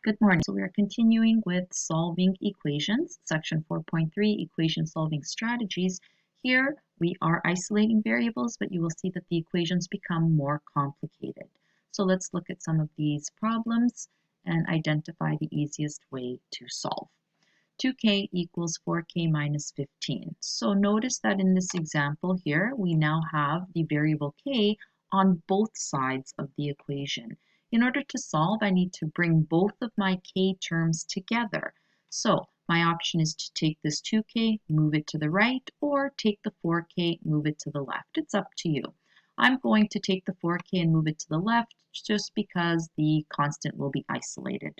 Good morning. So we are continuing with solving equations, section 4.3, equation solving strategies. Here we are isolating variables, but you will see that the equations become more complicated. So let's look at some of these problems and identify the easiest way to solve. 2k equals 4k minus 15. So notice that in this example here, we now have the variable k on both sides of the equation. In order to solve, I need to bring both of my k terms together. So my option is to take this 2k, move it to the right, or take the 4k, move it to the left. It's up to you. I'm going to take the 4k and move it to the left just because the constant will be isolated.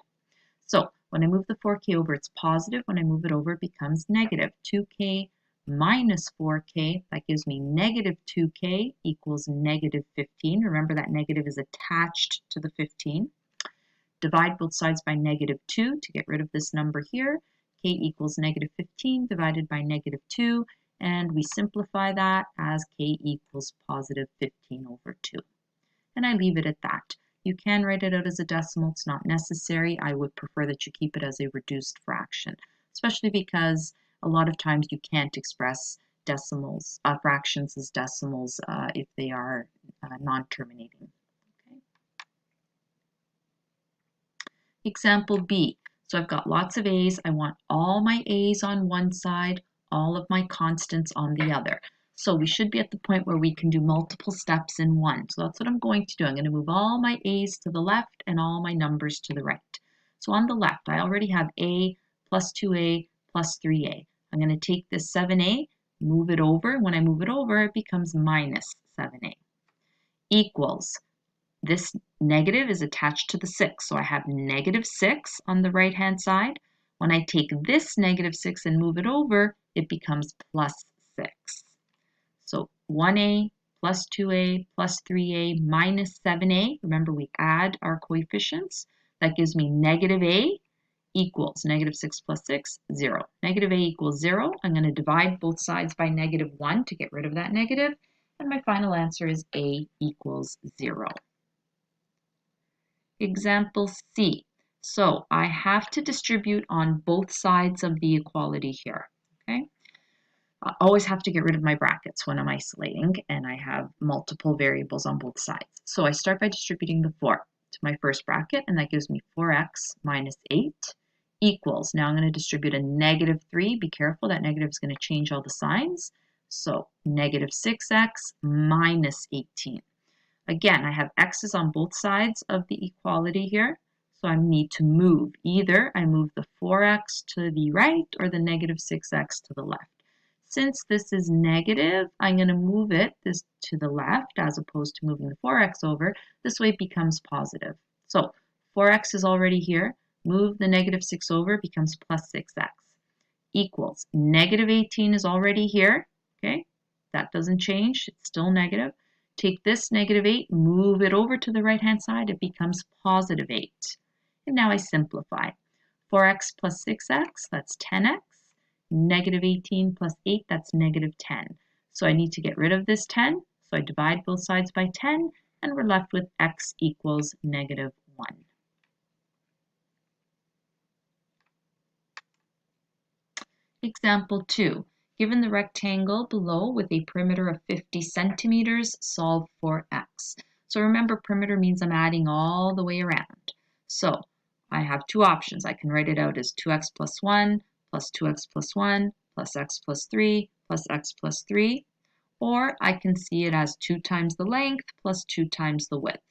So when I move the 4k over, it's positive. When I move it over, it becomes negative. 2k minus 4k, that gives me negative 2k equals negative 15. Remember that negative is attached to the 15. Divide both sides by negative 2 to get rid of this number here. K equals negative 15 divided by negative 2. And we simplify that as k equals positive 15 over 2. And I leave it at that. You can write it out as a decimal. It's not necessary. I would prefer that you keep it as a reduced fraction, especially because a lot of times you can't express decimals, fractions as decimals if they are non-terminating. Okay. Example B. So I've got lots of a's. I want all my a's on one side, all of my constants on the other. So we should be at the point where we can do multiple steps in one. So that's what I'm going to do. I'm going to move all my a's to the left and all my numbers to the right. So on the left, I already have a plus 2a plus 3a. I'm going to take this 7a, move it over. When I move it over, it becomes minus 7a equals. This negative is attached to the 6, so I have negative 6 on the right-hand side. When I take this negative 6 and move it over, it becomes plus 6. So 1a plus 2a plus 3a minus 7a. Remember, we add our coefficients. That gives me negative a equals negative 6 plus 6, 0. Negative a equals 0. I'm going to divide both sides by negative 1 to get rid of that negative. And my final answer is a equals 0. Example C. So I have to distribute on both sides of the equality here. Okay. I always have to get rid of my brackets when I'm isolating, and I have multiple variables on both sides. So I start by distributing the 4 to my first bracket, and that gives me 4x minus 8 equals. Now I'm going to distribute a negative 3. Be careful, that negative is going to change all the signs. So negative 6x minus 18. Again, I have x's on both sides of the equality here, so I need to move. Either I move the 4x to the right or the negative 6x to the left. Since this is negative, I'm going to move this to the left as opposed to moving the 4x over. This way it becomes positive. So 4x is already here. Move the negative 6 over, it becomes plus 6x equals. Negative 18 is already here. Okay, that doesn't change. It's still negative. Take this negative 8, move it over to the right-hand side, it becomes positive 8. And now I simplify. 4x plus 6x, that's 10x. Negative 18 plus 8, that's negative 10. So I need to get rid of this 10, so I divide both sides by 10, and we're left with x equals negative 1. Example 2. Given the rectangle below with a perimeter of 50 centimeters, solve for x. So remember, perimeter means I'm adding all the way around. So I have two options. I can write it out as 2x plus 1 plus 2x plus 1 plus x plus 3 plus x plus 3. Or I can see it as 2 times the length plus 2 times the width.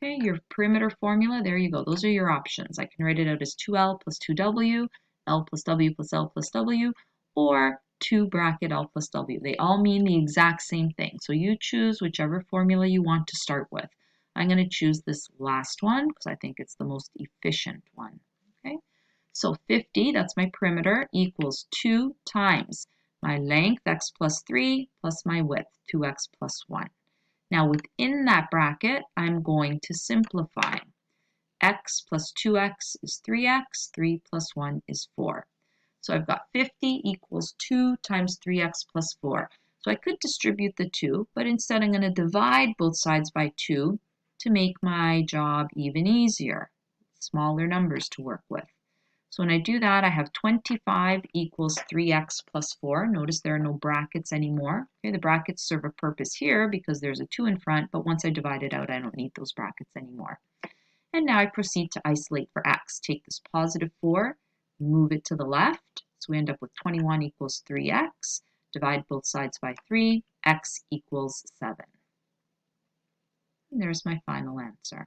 Okay, your perimeter formula, there you go. Those are your options. I can write it out as 2L plus 2W, L plus W plus L plus W, or 2 bracket L plus W. They all mean the exact same thing. So you choose whichever formula you want to start with. I'm going to choose this last one because I think it's the most efficient one. Okay, so 50, that's my perimeter, equals 2 times my length, x plus 3, plus my width, 2x plus 1. Now within that bracket, I'm going to simplify. X plus 2x is 3x, 3 plus 1 is 4. So I've got 50 equals 2 times 3x plus 4. So I could distribute the 2, but instead I'm going to divide both sides by 2 to make my job even easier. smaller numbers to work with. So when I do that, I have 25 equals 3x plus 4. Notice there are no brackets anymore. Okay, the brackets serve a purpose here because there's a 2 in front, but once I divide it out, I don't need those brackets anymore. And now I proceed to isolate for x. Take this positive 4, move it to the left. So we end up with 21 equals 3x. Divide both sides by 3, x equals 7. And there's my final answer.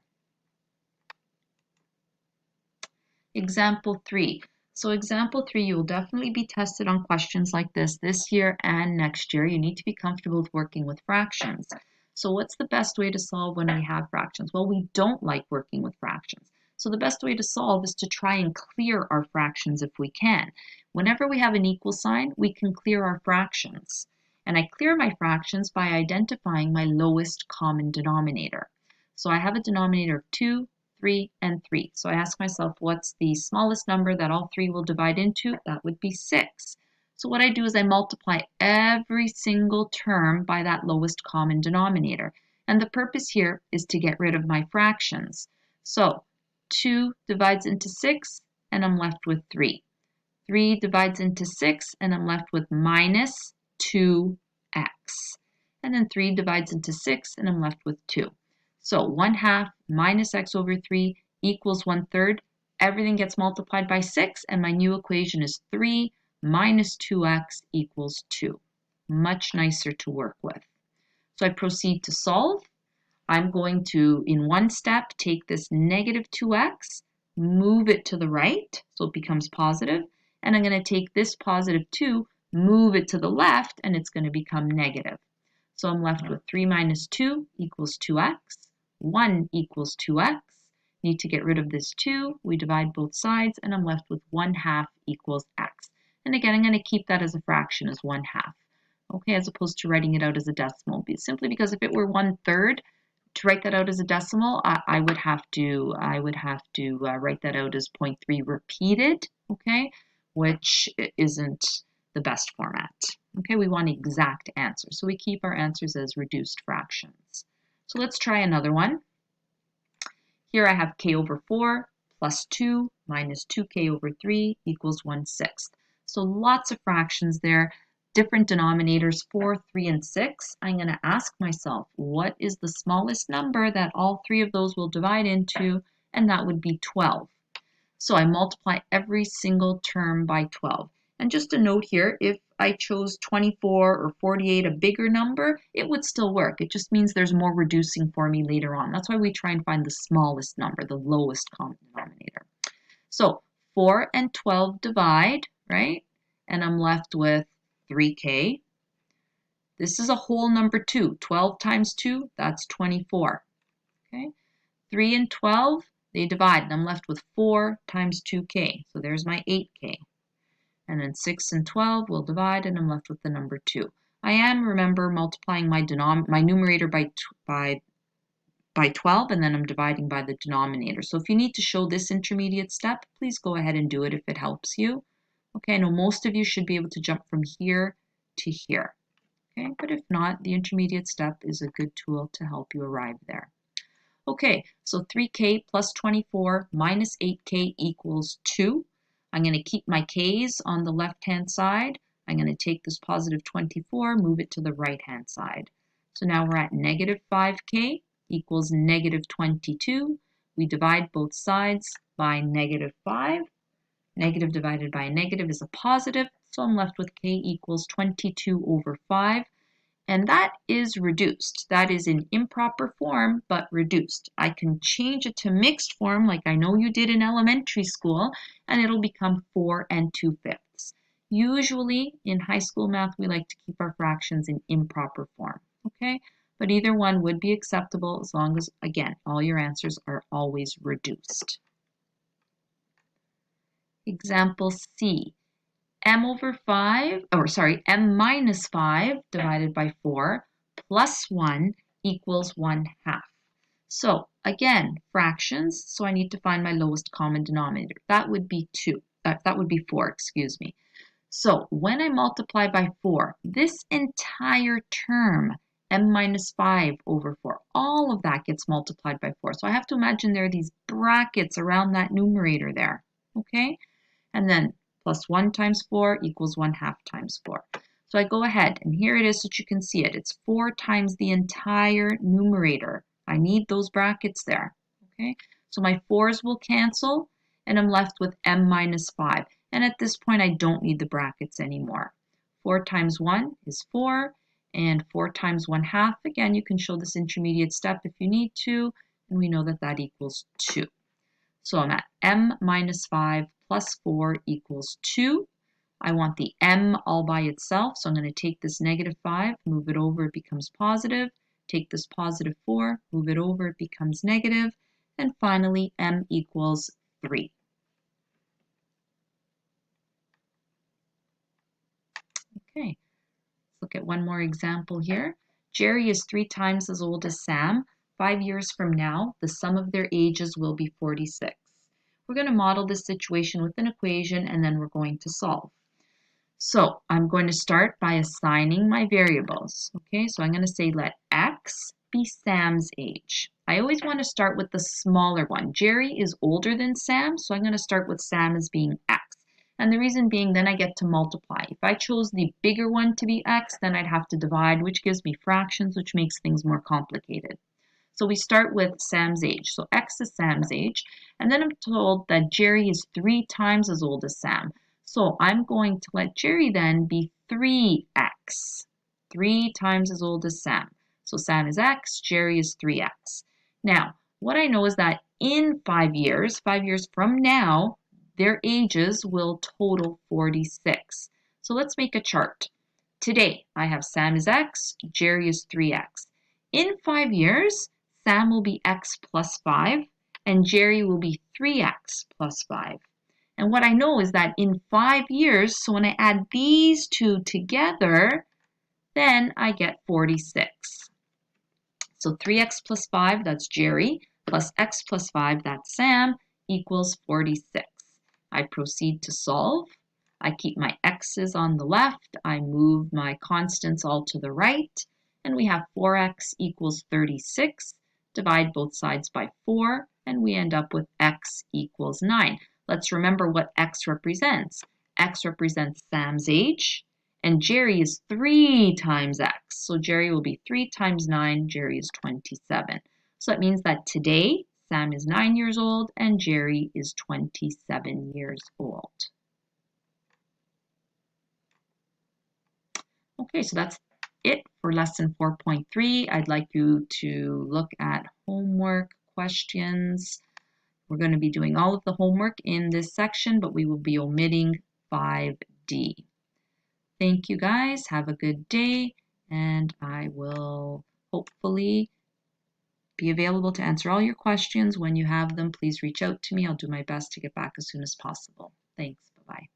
Example 3. So example 3, you will definitely be tested on questions like this year and next year. You need to be comfortable with working with fractions. So what's the best way to solve when we have fractions? Well, we don't like working with fractions. So the best way to solve is to try and clear our fractions if we can. Whenever we have an equal sign, we can clear our fractions. And I clear my fractions by identifying my lowest common denominator. So I have a denominator of 2, 3, and 3. So I ask myself, what's the smallest number that all 3 will divide into? That would be 6. So what I do is I multiply every single term by that lowest common denominator. And the purpose here is to get rid of my fractions. So 2 divides into 6, and I'm left with 3. 3 divides into 6, and I'm left with minus 2x. And then 3 divides into 6, and I'm left with 2. So 1/2 minus x over 3 equals 1/3. Everything gets multiplied by 6, and my new equation is 3 minus 2x equals 2. Much nicer to work with. So I proceed to solve. I'm going to, in one step, take this negative 2x, move it to the right, so it becomes positive, and I'm going to take this positive 2, move it to the left, and it's going to become negative. So I'm left with 3 minus 2 equals 2x. 1 equals 2x. Need to get rid of this 2. We divide both sides, and I'm left with 1/2 equals x. And again, I'm going to keep that as a fraction as 1/2. Okay, as opposed to writing it out as a decimal. Simply because if it were 1/3, to write that out as a decimal, I would have to write that out as 0.3 repeated. Okay, which isn't the best format. Okay, we want exact answers, so we keep our answers as reduced fractions. So let's try another one. Here I have k over 4 plus 2 minus 2k over 3 equals 1/6. So lots of fractions there, different denominators, 4, 3, and 6. I'm going to ask myself, what is the smallest number that all 3 of those will divide into? And that would be 12. So I multiply every single term by 12. And just a note here, if I chose 24 or 48, a bigger number, it would still work. It just means there's more reducing for me later on. That's why we try and find the smallest number, the lowest common denominator. So 4 and 12 divide, right? And I'm left with 3k. This is a whole number 2. 12 times 2, that's 24. Okay? 3 and 12, they divide, and I'm left with 4 times 2k. So there's my 8k. And then 6 and 12 will divide, and I'm left with the number 2. I am, remember, multiplying my numerator by 12, and then I'm dividing by the denominator. So if you need to show this intermediate step, please go ahead and do it if it helps you. Okay, I know most of you should be able to jump from here to here. Okay, but if not, the intermediate step is a good tool to help you arrive there. Okay, so 3k plus 24 minus 8k equals 2. I'm going to keep my k's on the left-hand side. I'm going to take this positive 24, move it to the right-hand side. So now we're at negative 5k equals negative 22. We divide both sides by negative 5. Negative divided by a negative is a positive, so I'm left with k equals 22 over 5. And that is reduced. That is in improper form, but reduced. I can change it to mixed form like I know you did in elementary school, and it'll become 4 and 2/5. Usually in high school math, we like to keep our fractions in improper form, okay? But either one would be acceptable as long as, again, all your answers are always reduced. Example C. M minus 5 divided by 4 plus 1 equals 1/2. So again, fractions, so I need to find my lowest common denominator. That would be 4, excuse me. So when I multiply by 4, this entire term m minus 5 over 4. All of that gets multiplied by 4. So I have to imagine there are these brackets around that numerator there, okay? And then plus 1 times 4 equals 1/2 times 4. So I go ahead, and here it is so that you can see it. It's 4 times the entire numerator. I need those brackets there, okay? So my 4's will cancel, and I'm left with m minus 5. And at this point, I don't need the brackets anymore. 4 times 1 is 4, and 4 times 1/2, again, you can show this intermediate step if you need to, and we know that that equals 2. So I'm at m minus 5 plus 4 equals 2. I want the m all by itself, so I'm going to take this negative 5, move it over, it becomes positive. Take this positive 4, move it over, it becomes negative. And finally, m equals 3. Okay, let's look at one more example here. Jerry is 3 times as old as Sam. 5 years from now, the sum of their ages will be 46. We're going to model this situation with an equation, and then we're going to solve. So I'm going to start by assigning my variables. Okay, so I'm going to say let x be Sam's age. I always want to start with the smaller one. Jerry is older than Sam, so I'm going to start with Sam as being x. And the reason being, then I get to multiply. If I chose the bigger one to be x, then I'd have to divide, which gives me fractions, which makes things more complicated. So we start with Sam's age. So x is Sam's age. And then I'm told that Jerry is 3 times as old as Sam. So I'm going to let Jerry then be 3x. 3 times as old as Sam. So Sam is x, Jerry is 3x. Now, what I know is that in 5 years from now, their ages will total 46. So let's make a chart. Today, I have Sam is x, Jerry is 3x. In 5 years, Sam will be x plus 5, and Jerry will be 3x plus 5. And what I know is that in 5 years, so when I add these two together, then I get 46. So 3x plus 5, that's Jerry, plus x plus 5, that's Sam, equals 46. I proceed to solve. I keep my x's on the left. I move my constants all to the right. And we have 4x equals 36. Divide both sides by 4, and we end up with x equals 9. Let's remember what x represents. X represents Sam's age, and Jerry is 3 times x. So Jerry will be 3 times 9. Jerry is 27. So that means that today, Sam is 9 years old, and Jerry is 27 years old. Okay, so that's it for lesson 4.3. I'd like you to look at homework questions. We're going to be doing all of the homework in this section, but we will be omitting 5D. Thank you guys. Have a good day, and I will hopefully be available to answer all your questions. When you have them, please reach out to me. I'll do my best to get back as soon as possible. Thanks. Bye-bye.